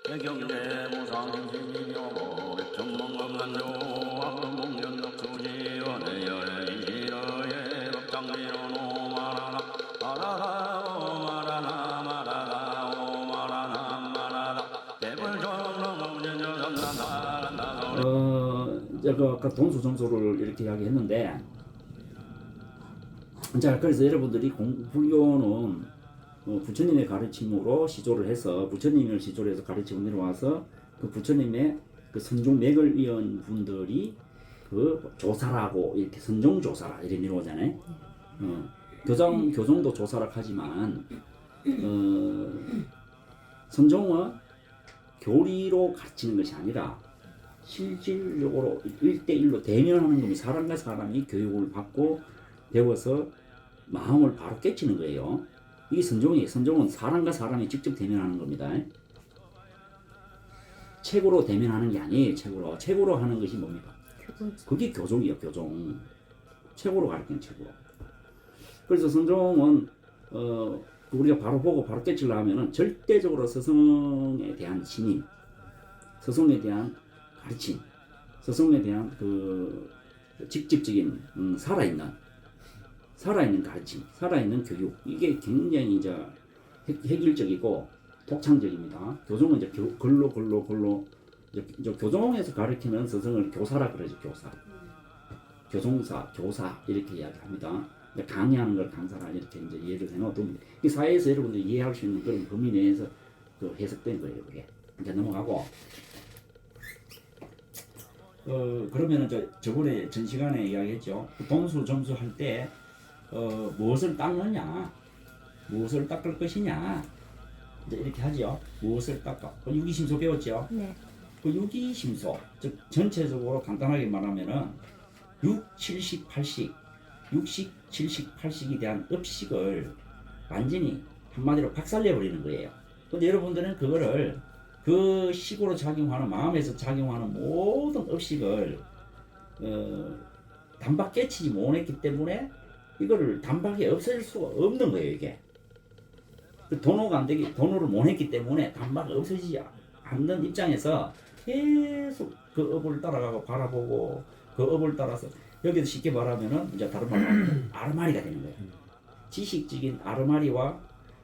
경제 무상신이요 백천문검난조 목련덕수지원의 열인시러의 법장비로 노마라나 마라라 오마라나 마라라 오마라나 마라라 대불정성문전전전난다. 제가 아까 동수정소를 이렇게 이야기했는데, 자, 그래서 여러분들이 불교는 부처님의 가르침으로 시조를 해서 부처님을 시조를 해서 가르치고 내려와서 그 부처님의 그 선종 맥을 이은 분들이 그 조사라고 이렇게 선종 조사라 이렇게 내려오잖아요. 교종도 조사라 하지만 선종은 교리로 가르치는 것이 아니라 실질적으로 1대1로 대면하는 겁니다. 사람과 사람이 교육을 받고 배워서 마음을 바로 깨치는 거예요. 이게 선종은 사람과 사람이 직접 대면하는 겁니다. 책으로 대면하는 게 아니에요. 책으로 하는 것이 뭡니까? 그게 교종이에요. 교종. 책으로 가르치는 책으로. 그래서 선종은 우리가 바로 보고 바로 깨치려 하면은 절대적으로 스승에 대한 신임, 스승에 대한 가르침, 스승에 대한 그 직접적인 살아있는 가르침, 살아있는 교육, 이게 굉장히 이제 획일적이고 독창적입니다. 교종은 이제 글로 이제 교종에서 가르치는 스승을 교사라 그러죠. 교사 이렇게 이야기합니다. 강의하는 걸 강사라 이렇게 이제 이해를 해놓으면 이 사회에서 여러분들이 이해할 수 있는 그런 범위 내에서 그 해석된 거예요. 그게 이제 넘어가고. 그러면은 저번에 전 시간에 이야기했죠. 동수 점수 할 때 무엇을 닦느냐, 무엇을 닦을 것이냐, 이제 이렇게 하죠. 무엇을 닦아? 유기심소 배웠죠. 네. 그 유기심소, 즉 전체적으로 간단하게 말하면은 6, 70, 80, 60, 70, 80에 대한 업식을 완전히 한마디로 박살내 버리는 거예요. 근데 여러분들은 그거를 그 식으로 작용하는, 마음에서 작용하는 모든 업식을 단박 깨치지 못했기 때문에 이거를 단박에 없앨 수가 없는 거예요. 이게 도노를 못했기 때문에 단박에 없어지지 않는 입장에서 계속 그 업을 따라가고 바라보고 그 업을 따라서 여기서 쉽게 말하면은 이제 다른 말로 아르마리가 되는 거예요. 지식적인 아르마리와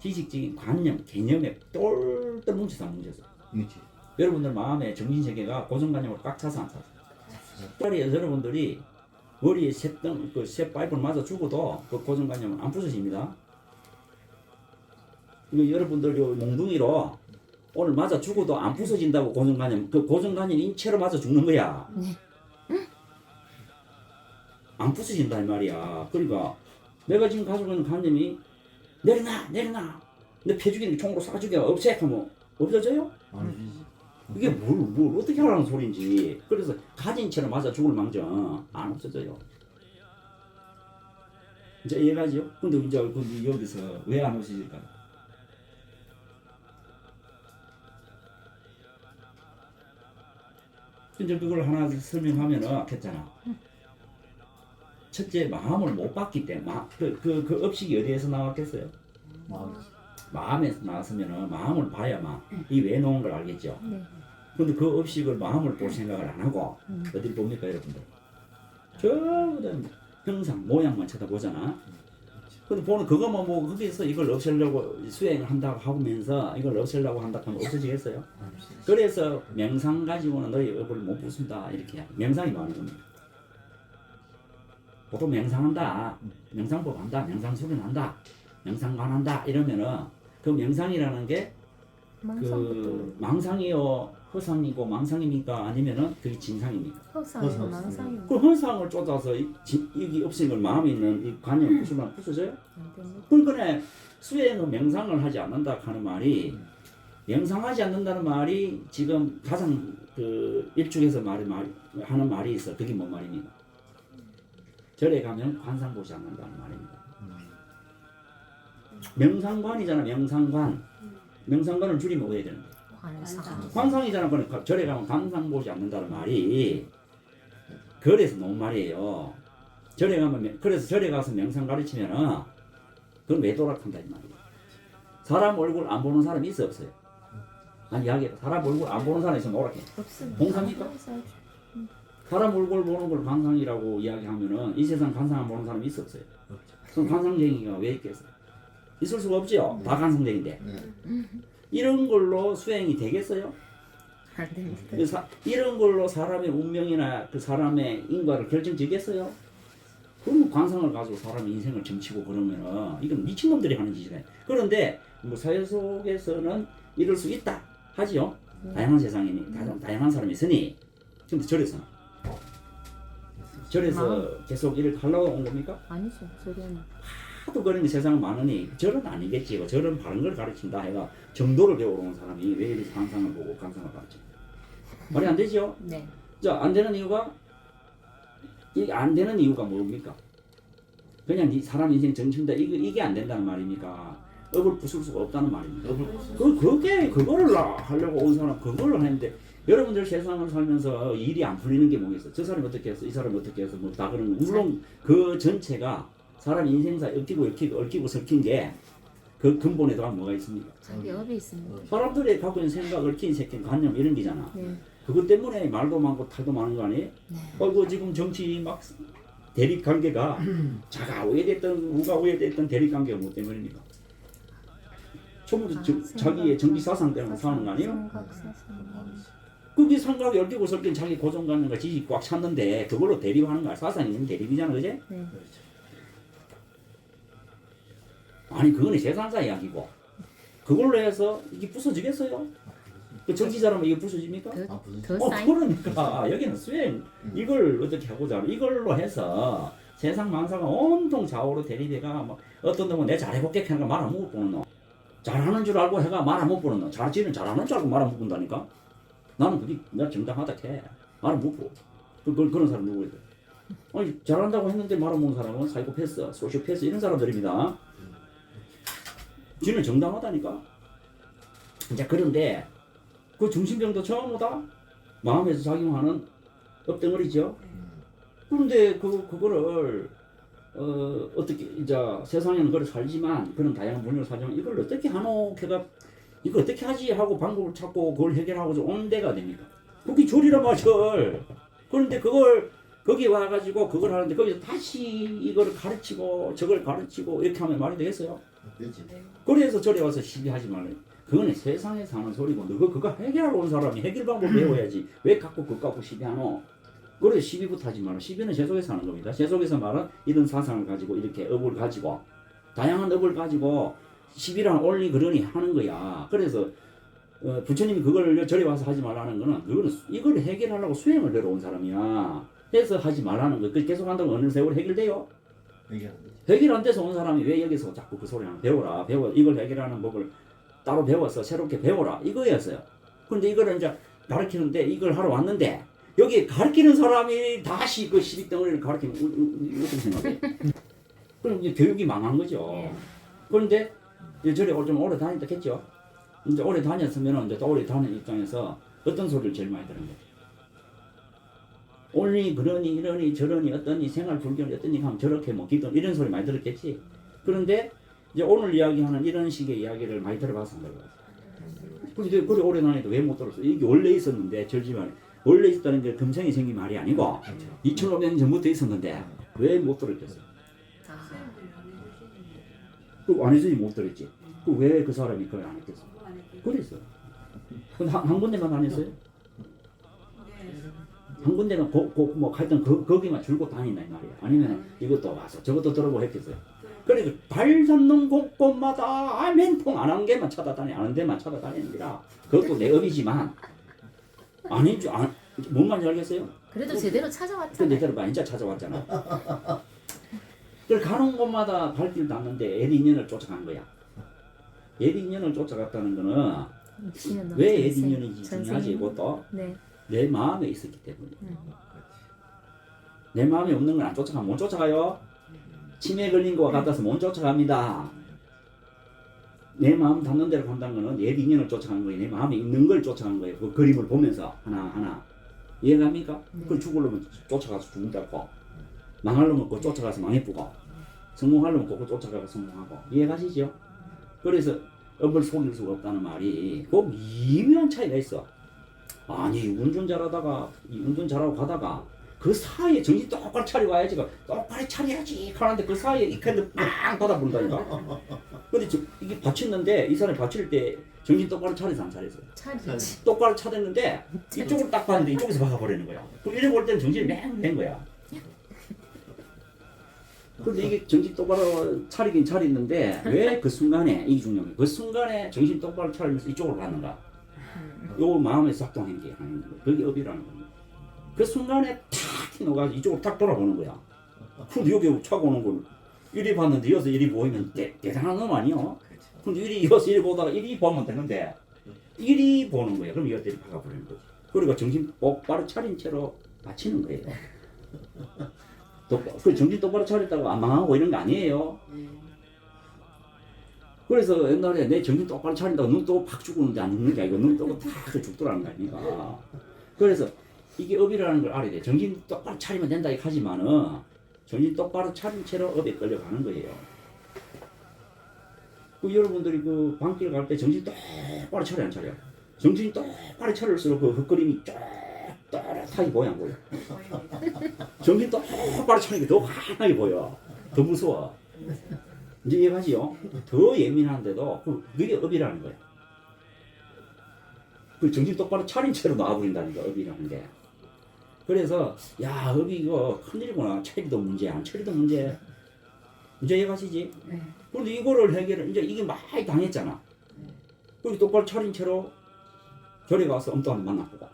지식적인 관념, 개념에 똘똘 뭉쳐서 여러분들 마음의 정신세계가 고정관념으로 꽉 차서 안 차서 자리에서 여러분들이 머리에 새 파이프를 맞아 죽어도 그 고정관념은 안 부서집니다. 이거 여러분들 몽둥이로 오늘 맞아 죽어도 안 부서진다고 고정관념, 그 고정관념 인체로 맞아 죽는 거야. 안 부서진다 이 말이야. 그러니까 내가 지금 가지고 있는 관념이 내려놔 내 폐죽이는 총으로 쏴 죽여 없애 하면 없어져요? 이게 뭘 어떻게 하라는 소리인지. 그래서 가진 채로 맞아 죽을 망정 안 없어져요. 이제 이해가죠? 근데 이제 여기서 왜 안 없어질까? 이제 그걸 하나 설명하면은 했잖아. 첫째, 마음을 못 받기 때문에 그 업식이 어디에서 나왔겠어요? 마음에서 나왔으면은 마음을 봐야만 이 왜 놓은 걸 알겠죠. 근데 그 업식을 마음을 볼 생각을 안 하고 어딜 봅니까 여러분들? 전부 다 형상 모양만 쳐다보잖아. 근데 보는 그것만 보고 거기서 이걸 없애려고 수행을 한다고 하면서 이걸 없애려고 한다 하면 없어지겠어요? 그래서 명상 가지고는 너희 업을 못 부순다 이렇게 명상이 많은 겁니다. 보통 명상한다, 명상법 한다, 명상 수련한다, 명상관 한다 이러면은 그 명상이라는 게 그 망상이요 허상이고 망상입니까? 아니면은 그게 진상입니까? 허상이고 망상이고. 그 허상을 쫓아서 여기 없애는 걸 마음에 있는 이 관념 부수면 부서져요? 그러니까 수행은 명상을 하지 않는다 하는 말이 명상하지 않는다는 말이 지금 가장 그 일축에서 하는 말이 있어. 그게 뭔 말입니까? 절에 가면 관상 보지 않는다는 말입니다. 명상관이잖아. 명상관을 줄이면 어떻게 되는 거야? 관상이잖아. 그러니까 절에 가면 관상 보지 않는다는 말이 그래서 놓은 말이에요. 그래서 절에 가서 명상 가르치면은 그건 외도락한다 이 말이에요. 사람 얼굴 안 보는 사람이 있어 없어요? 난 이야기해. 사람 얼굴 안 보는 사람 있으면 오락해. 없습니다. 공상입니까? 없어요. 사람 얼굴 보는 걸 관상이라고 이야기하면은 이 세상 관상 안 보는 사람이 있었어요. 그럼 관상쟁이가 왜 있겠어요? 있을 수가 없죠. 다 관상쟁인데. 이런 걸로 수행이 되겠어요? 안 됩니다. 이런 걸로 사람의 운명이나 그 사람의 인과를 결정지겠어요? 그러면 관상을 가지고 사람의 인생을 점치고 그러면은 이건 미친놈들이 하는 짓이네. 그런데 뭐 사회 속에서는 이럴 수 있다 하지요. 다양한 세상이니 다양한 사람이 있으니. 근데 절에서는 계속 일을 하려고 온 겁니까? 아니죠. 저는 하도 그런 게 세상 많으니 절은 아니겠지. 절은 바른 걸 가르친다 해가 정도를 배우러 온 사람이 왜 이렇게 관상을 보고 관상을 가르쳐? 말이 안 되죠. 네. 자, 안 되는 이유가 이게 안 되는 이유가 뭡니까? 그냥 이 사람 인생 전체인데 이게 안 된다는 말입니까? 업을 부술 수가 없다는 말입니까? 그거를 하려고 온 사람 그걸로 했는데 여러분들 세상을 살면서 일이 안 풀리는 게 뭐겠어? 저 사람이 어떻게 했어? 이 사람이 어떻게 했어? 뭐 다 그런 거. 물론 그 전체가 사람 인생사에 얽히고 설킨 게 그 근본에 들어가 뭐가 있습니까? 자기 업이 있습니다. 사람들이 갖고 있는 생각, 얽힌 새끼, 관념 이런 게잖아. 네. 그것 때문에 말도 많고 탈도 많은 거 아니에요? 네. 그 지금 정치 막 대립 관계가 자가 우회됐던 우가 우회됐던 대립 관계가 뭐 때문입니까? 전부 자기의 정치 사상 때문에 사는 거 아니에요? 생각, 사상. 그게 생각이 얽히고 설킨 자기 고정관념과 지식이 꽉 찼는데 그걸로 대립하는 거야. 사상이 있는 대립이잖아, 그지? 네. 아니 그거는 세상사 이야기고 그걸로 해서 이게 부서지겠어요? 그 정치 잘하면 이게 부서집니까? 더 쌓인 그러니까 여기는 수행 이걸 어떻게 하고자 하는 이걸로 해서 세상 만사가 온통 좌우로 대립해가 막 어떤 놈은 내 잘해볼게 하는 거 말 안 못 보는 놈 잘하는 줄 알고 해가 말 안 못 보는 놈 잘지는 잘하는 줄 알고 말 안 못 본다니까 나는 그게 내가 정당하다 해 말 안 못 보고 그런 사람 누구예요? 아니 잘한다고 했는데 말 안 보는 사람은 사이코패스, 소시오패스 이런 사람들입니다. 지는 정당하다니까. 이제 그런데 그 정신병도 처음보다 마음에서 작용하는 업덩어리죠. 그런데 그거를 어떻게 이제 세상에는 그걸 살지만 그런 다양한 분야를 살지만 이걸 어떻게 하노? 걔가 이거 어떻게 하지 하고 방법을 찾고 그걸 해결하고서 온 데가 됩니까? 그게 절이란 말이야. 그런데 그걸 거기 와가지고 그걸 하는데 거기서 다시 이거를 가르치고 저걸 가르치고 이렇게 하면 말이 되겠어요? 그렇지. 그래서 저리 와서 시비하지 말래. 그거는 세상에 사는 소리고 그거 해결하러 온 사람이 해결 방법 배워야지. 왜 갖고 그거 갖고 시비하노? 그래 시비부터 하지 마라. 시비는 세속에서 하는 겁니다. 세속에서 말은 이런 사상을 가지고 이렇게 업을 가지고 다양한 업을 가지고 시비랑 올리 그러니 하는 거야. 그래서 부처님이 그걸 저리 와서 하지 말라는 거는 그거는 이걸 해결하려고 수행을 배러 온 사람이야. 해서 하지 말라는 거. 계속 한다고 어느 세월 해결돼요? 해결 안 돼서 온 사람이 왜 여기서 자꾸 그 소리 하나 배워라. 이걸 해결하는 법을 따로 배워서 새롭게 배워라. 이거였어요. 근데 이거를 이제 가르치는데 이걸 하러 왔는데 여기 가르치는 사람이 다시 그 시비덩어리를 가르치면 어떻게 생각해? 그럼 이제 교육이 망한 거죠. 예. 그런데 이제 저리 좀 오래 다니다 했죠. 이제 오래 다녔으면 이제 또 오래 다니는 입장에서 어떤 소리를 제일 많이 들은 거죠? 올니 그러니 이러니 저러니 어떠니 생활 불경이 어떠니 하면 저렇게 뭐 기도 이런 소리 많이 들었겠지. 그런데 이제 오늘 이야기하는 이런 식의 이야기를 많이 들어봐서 한 거예요. 근데 그래 오래 다니도 왜 못 들었어? 이게 원래 있었는데 절지만 원래 있다는 게 금생이 생긴 말이 아니고 2500년 전부터 있었는데 왜 못 들었겠어요? 그 안 해주지 못 들었지. 그 왜 그 사람이 그걸 안 했겠어? 그랬어. 근데 한 군데만 다녔어요? 한 군데는 뭐 하여튼 거기만 줄곧 다닌다 이 말이야. 아니면 이것도 와서 저것도 들어보고 했겠어요. 그러니까 발 닿는 곳곳마다 맨통 안 한 게만 찾아다니 안 한 데만 찾아다니는 거라. 그것도 내 업이지만 아닌 줄 뭔 말인지 알겠어요? 그래도 제대로 근데 찾아왔잖아요. 내가 진짜 찾아왔잖아. 그걸 가는 곳마다 발길 닿는데 애디 인연을 쫓아간 거야. 애디 인연을 쫓아갔다는 거는 왜 애디 인연인지 중요하지. 이것도 네. 내 마음에 있었기 때문에. 내 마음에 없는 건 안 쫓아가면 못 쫓아가요. 치매 걸린 거와 같아서 못 쫓아갑니다. 내 마음 닿는 대로 간다는 거는 옛 인연을 쫓아가는 거예요. 내 마음에 있는 걸 쫓아가는 거예요. 그 그림을 보면서 하나하나. 이해갑니까? 네. 그걸 죽으려면 쫓아가서 죽는다고. 망하려면 그거 쫓아가서 망해쁘고. 성공하려면 그거 쫓아가서 성공하고. 이해가시죠? 그래서 업을 속일 수가 없다는 말이 그 미묘한 차이가 있어. 아니 운전 잘하고 가다가 그 사이에 정신 똑바로 차리고 와야지. 똑바로 차려야지 하는데 그 사이에 이 캔들 빵 받아부른다니까. 근데 이게 받쳤는데 이 사람이 받칠 때 정신 똑바로 차려서 안 차렸어요. 차리지. 똑바로 차렸는데 이쪽을 딱 봤는데 이쪽에서 박아버리는 거야. 그럼 이래 볼 때는 정신이 맹된 거야. 근데 이게 정신 똑바로 차리긴 차렸는데 왜 그 순간에 이게 중요한 거야. 그 순간에 정신 똑바로 차리면서 이쪽으로 갔는가. 요 마음에서 작동한 게 하는 거야. 그게 업이라는 겁니다. 그 순간에 탁 튀어가지고 이쪽으로 탁 돌아보는 거야. 근데 여기 차고 오는 걸 이리 봤는데 이어서 이리 보이면 대단한 놈 아니요? 근데 이리 이어서 이리 보다가 이리 보면 되는데 이리 보는 거야. 그럼 이것들이 박아버리는 거지. 그러니까 정신 똑바로 차린 채로 받치는 거예요. 그 정신 똑바로 차렸다고 안 망하고 이런 거 아니에요. 그래서 옛날에 내 정신 똑바로 차린다고 눈 뜨고 팍 죽었는데 안 죽는 게 아니고 눈 뜨고 탁 죽더라는 거 아닙니까. 그래서 이게 업이라는 걸 알아야 돼. 정신 똑바로 차리면 된다 이렇게 하지만은 정신 똑바로 차린 채로 업에 끌려가는 거예요. 그 여러분들이 그 방길 갈 때 정신 똑바로 차려 안 차려? 정신 똑바로 차릴수록 그 흙그림이 또렷하게 보여 안 보여? 정신 똑바로 차리니까 더 환하게 보여. 더 무서워. 이제 이해가지요? 더 예민한데도 그게 업이라는 거야. 그 정신 똑바로 차린 채로 놔버린다니까 업이라는 게. 그래서 야 업이 이거 큰일이구나. 체리도 문제 안 체리도 문제. 이제 이해가시지? 네. 그런데 이거를 해결을 이제 이게 많이 당했잖아. 그리고 똑바로 차린 채로 절에 가서 엉뚱한 데 만나보고.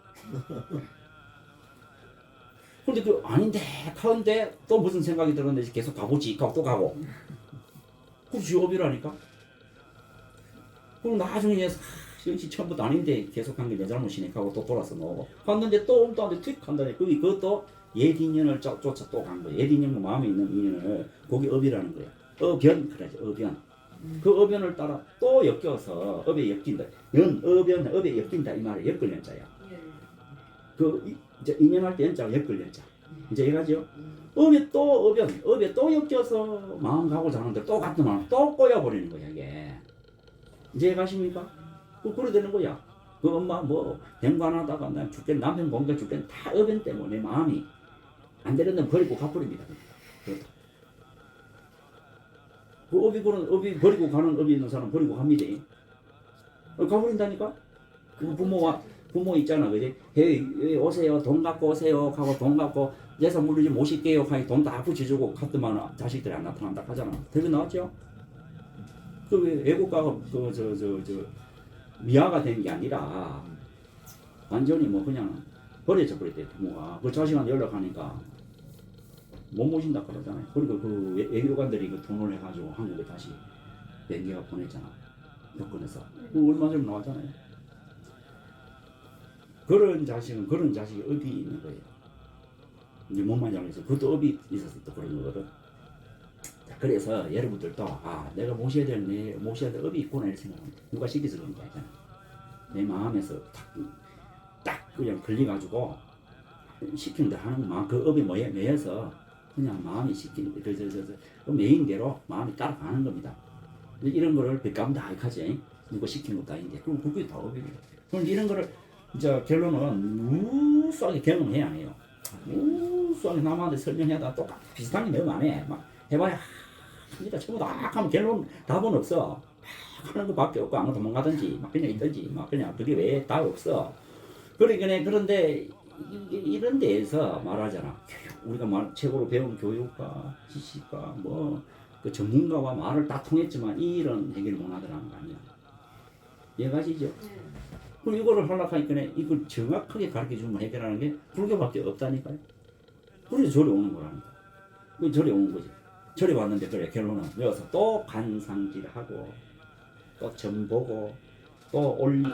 근데 그 아닌데 하는데 또 무슨 생각이 들었는데 계속 가보지 하고 또 가고. 그게 업이라니까. 그럼 나중에 역시 처음부터 아닌데 계속 한 게 내 잘못이네 하고 또 돌아서 놓고 갔는데 또 엉뚱한데 툭 한다니. 그것도 옛 인연을 쫓아 또 간 거야. 옛 인연과 마음에 있는 인연을 그게 업이라는 거야. 어변 그러지 어변. 그 어변을 따라 또 엮여서 업에 엮인다. 어변 업에 엮인다 이 말이 엮을 연자야. 그 이제 인연할 때 연자가 엮을 연자. 이제 이해가죠? 업에 또 업에 또 엮여서 마음 가고 자는데 또 같은 마음 또 꼬여버리는 거야 이게. 이제 가십니까? 그래 되는 거야. 그 엄마 뭐 병관하다가 난 죽겠 남편 공격 죽겠 다 업연 때문에 마음이 안 되는 데는 버리고 가버립니다. 그렇다. 그 업이 버리고 가는 업이 있는 사람 버리고 갑니다. 가버린다니까. 그 부모 있잖아, 그지? 헤이 오세요, 돈 갖고 오세요 하고 돈 갖고 예산 물리지 모실게요 하니 돈 다 붙여주고 갔더만 자식들이 안 나타난다 하잖아. 대비 나왔죠? 그 애국가가 미아가 된 게 아니라 완전히 뭐 그냥 버려져 버렸대 부모가. 그 자식한테 연락하니까 못 모신다 그러잖아요. 그리고 그 외교관들이 그 돈을 해가지고 한국에 다시 맹개가 보냈잖아. 여권에서. 그 얼마 전에 나왔잖아요. 그런 자식이 업이 있는 거예요. 이제 뭔 말인지 알겠어. 그것도 업이 있어서 또 그런 거거든. 그래서 여러분들도 내가 모셔야 될 업이 있구나 이렇게 생각합니다. 누가 시켜서 그런 게 아니잖아. 내 마음에서 딱 그냥 걸려가지고 시키는 대로 하는 거만 그 업이 매여서 그냥 마음이 시키는 그 메인대로 마음이 따라가는 겁니다. 이런 거를 백감다 하지 누가 시키는 것도 아닌데 그럼 그게 다 업입니다. 그럼 이런 거를 이제 결론은 무수하게 경험해야 해요. 무수하게 남한테 설명하다 똑같 비슷한 게 너무 많아. 막 해봐야 합니다. 전부 다 하면 결론 답은 없어. 하는 것밖에 없고 아무 도망가든지 막 그냥 있든지 막 그냥 그게 왜 다 없어. 그런데 이런 데에서 말하잖아. 우리가 최고로 배운 교육과 지식과 뭐 그 전문가와 말을 다 통했지만 이 일은 해결 못하더라는 거 아니야. 이해가시죠? 그럼 이거를 하려고 하니까 이걸 정확하게 가르쳐주면 해결하는 게 불교밖에 없다니까요. 그래서 절에 오는 거라니까. 그 절에 오는 거지. 절에 왔는데 그래 결론은 여기서 또 간상질하고 또 점 보고 또 올리고